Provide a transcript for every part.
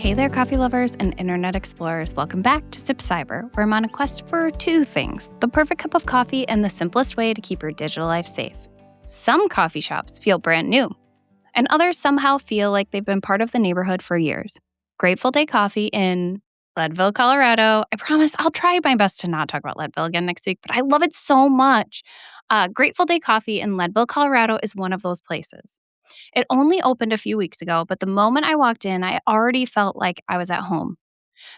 Hey there, coffee lovers and internet explorers. Welcome back to SipCyber, where I'm on a quest for two things: the perfect cup of coffee and the simplest way to keep your digital life safe. Some coffee shops feel brand new, and others somehow feel like they've been part of the neighborhood for years. Grateful Day Coffee in Leadville, Colorado. I promise I'll try my best to not talk about Leadville again next week, but I love it so much. Grateful Day Coffee in Leadville, Colorado is one of those places. It only opened a few weeks ago, but the moment I walked in, I already felt like I was at home.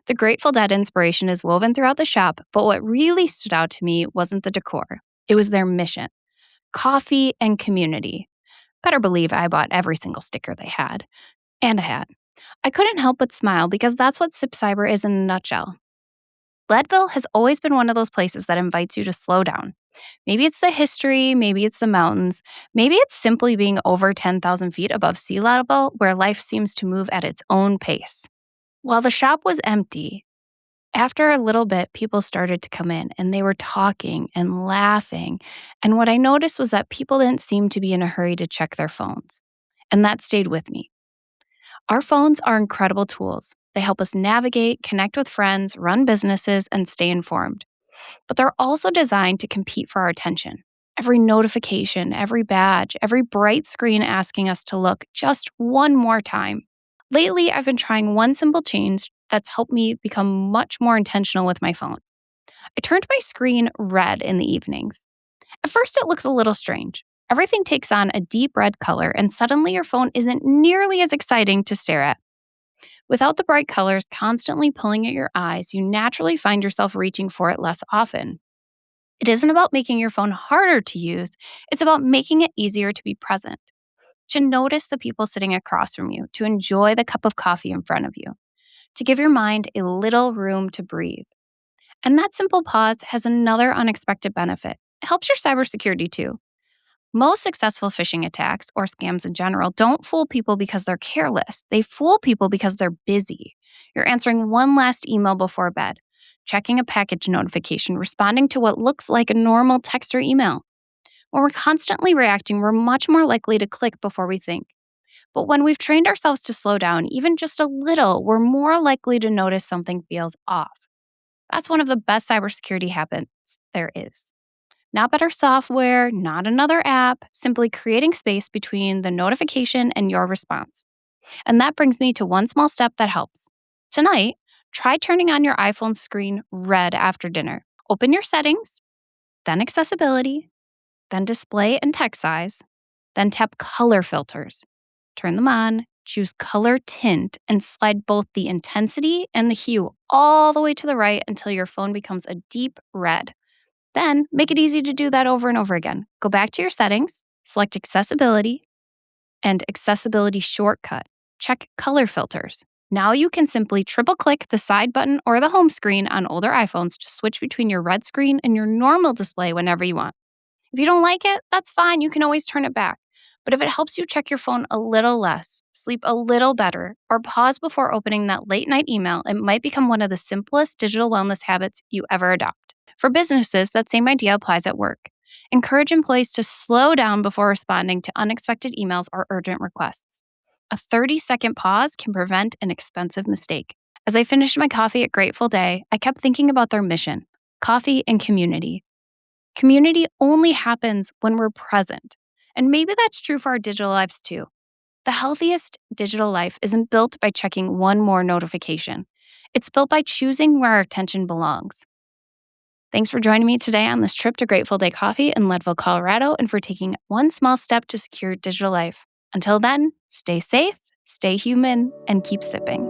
The Grateful Dead inspiration is woven throughout the shop, but what really stood out to me wasn't the decor. It was their mission: coffee and community. Better believe I bought every single sticker they had, and a hat. I couldn't help but smile because that's what SipCyber is in a nutshell. Leadville has always been one of those places that invites you to slow down. Maybe it's the history, maybe it's the mountains, maybe it's simply being over 10,000 feet above sea level where life seems to move at its own pace. While the shop was empty, after a little bit, people started to come in and they were talking and laughing. And what I noticed was that people didn't seem to be in a hurry to check their phones. And that stayed with me. Our phones are incredible tools. They help us navigate, connect with friends, run businesses, and stay informed. But they're also designed to compete for our attention. Every notification, every badge, every bright screen asking us to look just one more time. Lately, I've been trying one simple change that's helped me become much more intentional with my phone. I turned my screen red in the evenings. At first, it looks a little strange. Everything takes on a deep red color, and suddenly your phone isn't nearly as exciting to stare at. Without the bright colors constantly pulling at your eyes, you naturally find yourself reaching for it less often. It isn't about making your phone harder to use, it's about making it easier to be present, to notice the people sitting across from you, to enjoy the cup of coffee in front of you, to give your mind a little room to breathe. And that simple pause has another unexpected benefit. It helps your cybersecurity too. Most successful phishing attacks, or scams in general, don't fool people because they're careless. They fool people because they're busy. You're answering one last email before bed, checking a package notification, responding to what looks like a normal text or email. When we're constantly reacting, we're much more likely to click before we think. But when we've trained ourselves to slow down, even just a little, we're more likely to notice something feels off. That's one of the best cybersecurity habits there is. Not better software, not another app, simply creating space between the notification and your response. And that brings me to one small step that helps. Tonight, try turning on your iPhone screen red after dinner. Open your settings, then accessibility, then display and text size, then tap color filters. Turn them on, choose color tint, and slide both the intensity and the hue all the way to the right until your phone becomes a deep red. Then, make it easy to do that over and over again. Go back to your settings, select accessibility, and accessibility shortcut. Check color filters. Now you can simply triple-click the side button or the home screen on older iPhones to switch between your red screen and your normal display whenever you want. If you don't like it, that's fine. You can always turn it back. But if it helps you check your phone a little less, sleep a little better, or pause before opening that late-night email, it might become one of the simplest digital wellness habits you ever adopt. For businesses, that same idea applies at work. Encourage employees to slow down before responding to unexpected emails or urgent requests. A 30-second pause can prevent an expensive mistake. As I finished my coffee at Grateful Day, I kept thinking about their mission: coffee and community. Community only happens when we're present. And maybe that's true for our digital lives too. The healthiest digital life isn't built by checking one more notification. It's built by choosing where our attention belongs. Thanks for joining me today on this trip to Grateful Day Coffee in Leadville, Colorado, and for taking one small step to secure digital life. Until then, stay safe, stay human, and keep sipping.